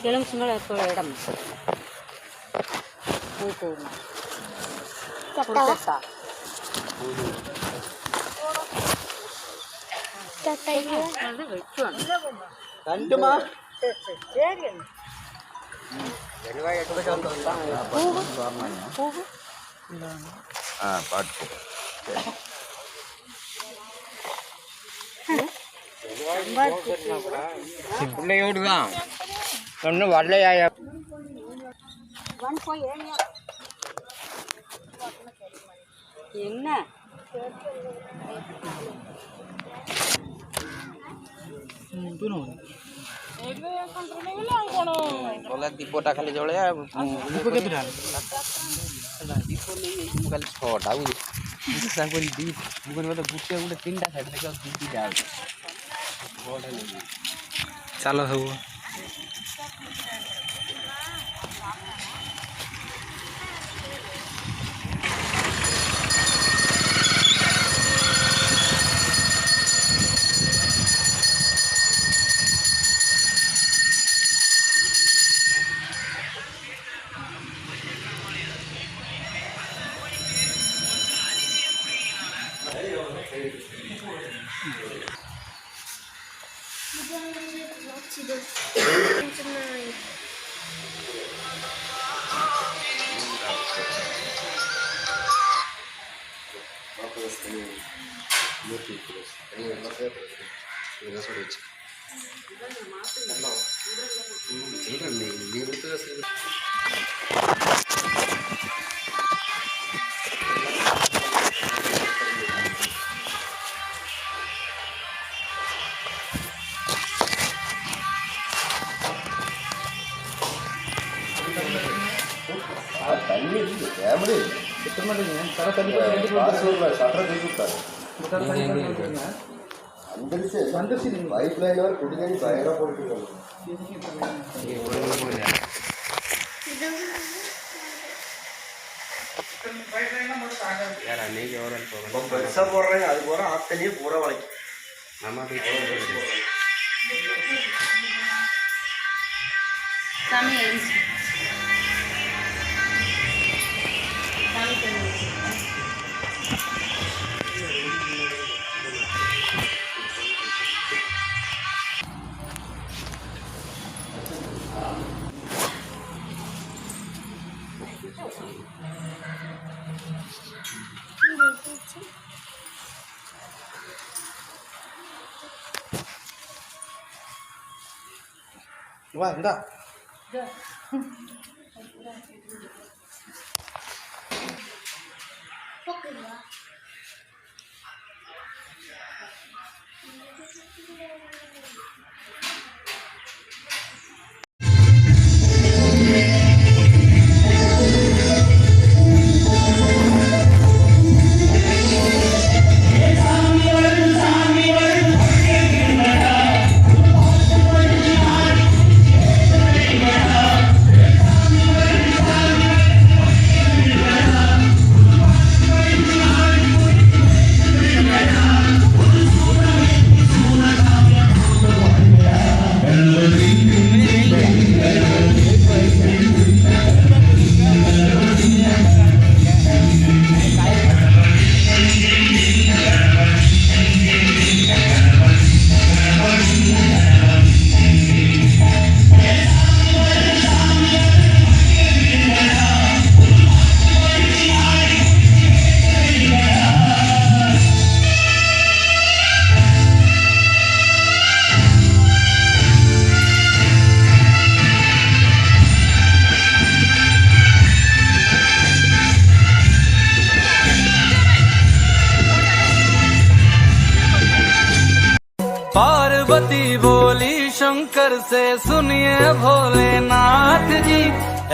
எலுமிச்சம்பழம் இப்போ இடம் கண்டுமா பாட்டு பிள்ளையோடுதான் ஒன்றும் வரலையா என்ன ଦୀପଟା ଖାଲି ଜଳେ ଦୀପ କେତେଟା ଦୀପ ନେଇ ମୁଁ ଖାଲି 6ଟା ବୁଝିଲି ମତେ ଗୋଟେ ଗୋଟେ 3ଟା ଖାଇଥିଲେ ଦୁଇଟା ଚାଲ ସବୁ పైప్ లైన్ వరకు కుడికని బయట పడుతున్నాం பெருசா போடுறேன் அது போற ஆத்தனையே பூர வளைக்கும் நம்ம வா இந்தா पार्वती बोली शंकर से सुनिए भोलेनाथ जी,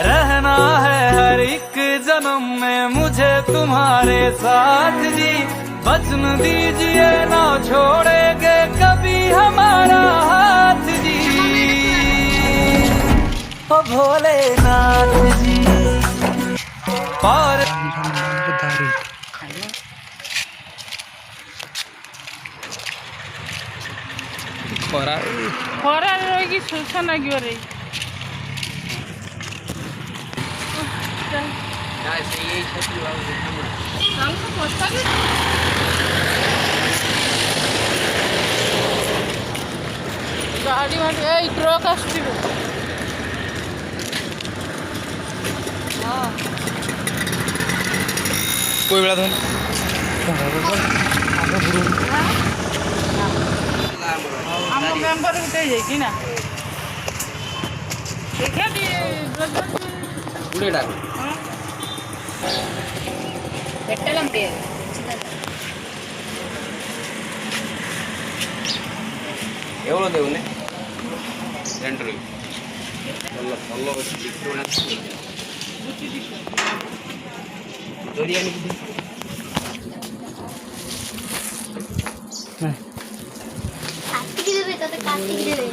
रहना है हर एक जन्म में मुझे तुम्हारे साथ जी। वचन दीजिए ना छोड़ेंगे कभी हमारा हाथ जी। ओ भोलेनाथ जी ଖରା ଖରାରେ ରହିକି ଶୋଷ ଲାଗିବ ରେ ଗାଡ଼ି ମାଡ଼ି ଏଇ ଟ୍ରକ୍ ଆସୁଛି ହଁ କୋଇ ବେଳା ଧର ଆମ ମେମ୍ବର ଗୋଟେ ହେଇଯାଇଛି ନା ଦେଖିଆ ଗୁଡ଼େଟା పెట్టాలం எவ்வளோ தேவுன்னு 2 ரூபாய் நல்ல வச்சு பிரியாணி কার্তিক দেবে তাতে কার্তিক দেবে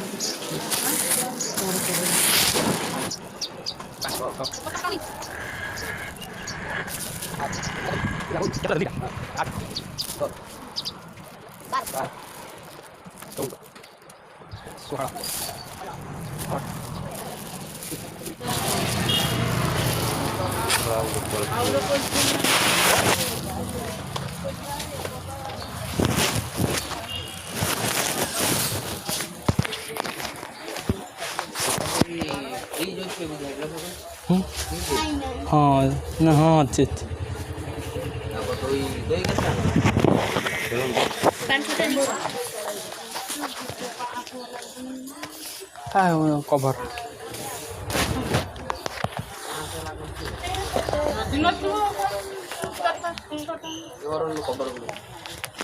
हाँ ना हाँ अच्छे कवर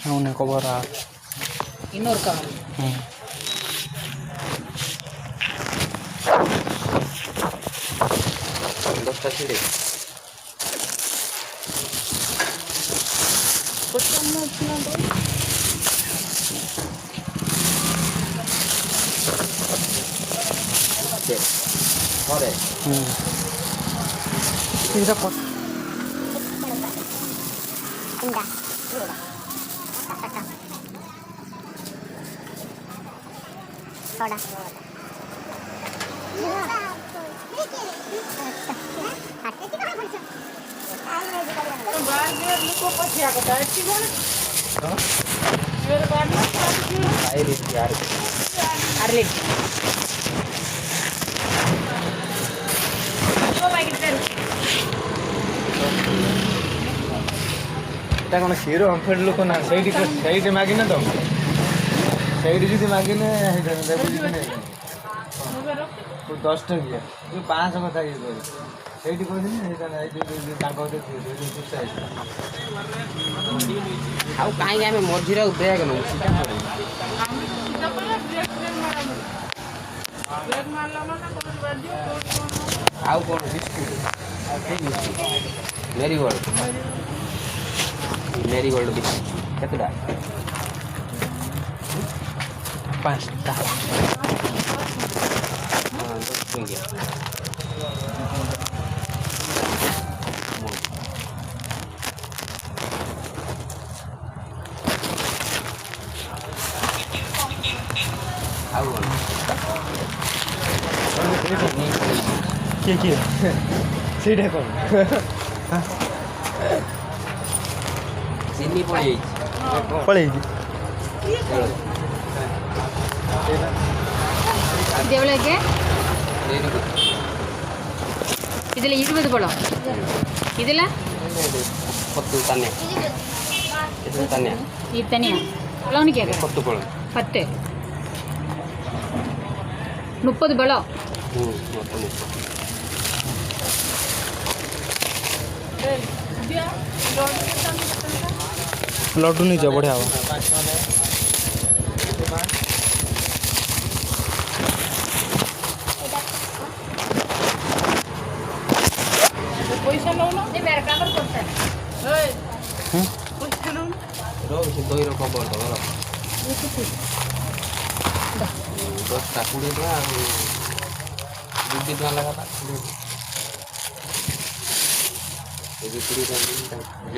उन्हें कवर இன்னொரு காலம் दसटा छिड़े थोड़ा कौन क्षीर ओमफेड लोक ना सही मागिने तो सही जी मागिने 10 टंकिया 500 कथा ये सही ଆଉ କାହିଁକି ଆମେ ମଝିରେ ଆଉ ବ୍ରେକ୍ ନଉ ଆଉ କ'ଣ ବିସ୍କୁଟ ମେରିଗୋଲ୍ଡ ବିସ୍କୁଟ କେତେଟା 5टा ହଁ 10 ଟଙ୍କିଆ ଆଉ किए सीटा कौन ଚିନି ପଡ଼ିଯାଇଛି पड़े இது எவ்வளோக்கு இதில் 20 பழம் இதில் 10 தண்ணி இது தண்ணி இது தனியா பழம்னு கேட்குறேன் 10 பழம் 10 30 பழம் மொத்தம் लड्डू नहीं जा बढ़िया हवा ପଇସା ନଉନ ପଇସା ନଉନ ସେ ଦହିର କବର ଦେବ 10ଟା 20 ଟଙ୍କା ଆଉ 2 ଟଙ୍କା ଲେଖା 20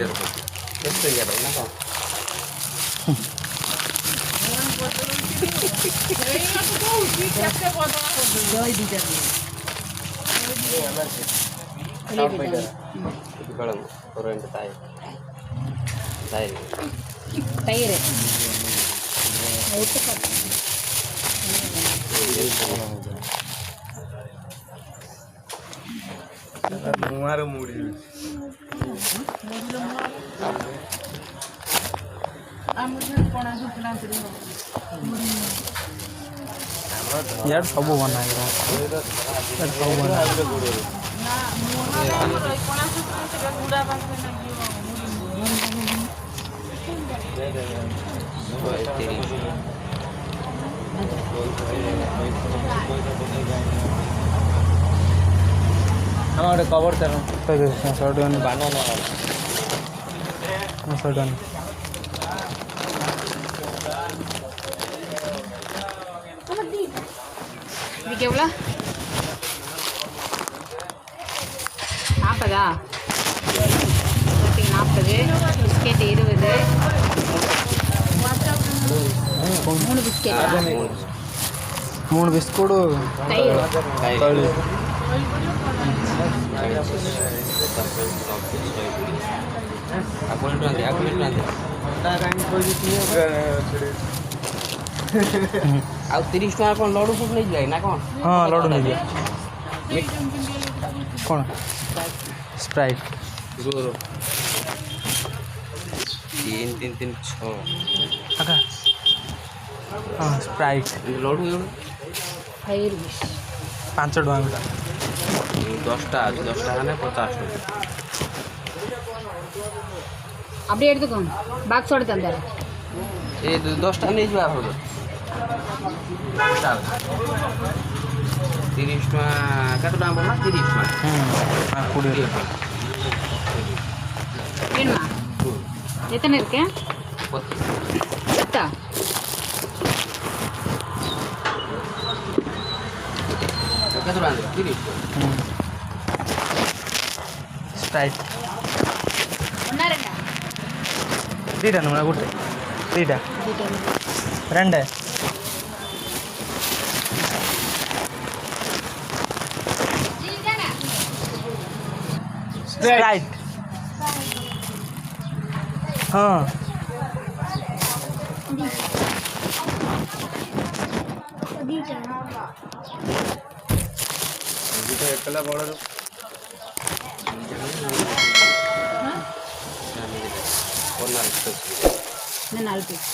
ଟଙ୍କା କେତେ ନା କ'ଣ କେତେ ବଦଳ ಬೆಳಗು ಕೊರಂಟ ತಾಯಿ ತಾಯಿ தயிர் மூவாறு மூடி ପଣା ଶୁଖିଲା यार सब बना है यार सब बना है। ପଣା ଶୁଖିଲା ଗୁଡ଼ା ପାଖରେ ଲାଗିବ আমার ଗୋଟେ କଭର ଚାଲ तो देखो सडन ବାନାନା सडन இதுக்கு எவ்வளோ 40 40 பிஸ்கெட் 20 3 பிஸ்கெட் मूण बिस्कुट தயிர் तळी ଆପଣ ଆଉ 30 ଟଙ୍କା କ'ଣ ଲଡ଼ୁ ଫୁଟ ନେଇଯିବେ ନା କ'ଣ? हाँ लड्डू नहीं दिया कौन स्प्राइट ରୋ 3 3 3 6 आका हाँ स्प्राइट ଲଡ଼ୁ ଏଗୁଡ଼ା தயிர் 5 टଙ୍କା गोटा 10ଟା ଅଛି 10ଟା ମାନେ 50 ଟଙ୍କା அப்படியே எடுத்துக்கோங்க பாக்ஸோட தந்தாரு ଏ 10ଟା ନେଇଯିବା ଆପଣ 30 ଟଙ୍କା କେତେ ଟଙ୍କା ପଡ଼ିଲା 30 ଟଙ୍କା हाँ 20 வேணுமா எத்தனை இருக்கு 10 କେତେ ଟଙ୍କା 30 स्प्राइट ஒன்றா ரெண்டா दीटा नूना गोटे दीटा रेंडे स्प्राइट हाँ ଏକଲା ବଳରୁ இன்னும் 4 பீஸ்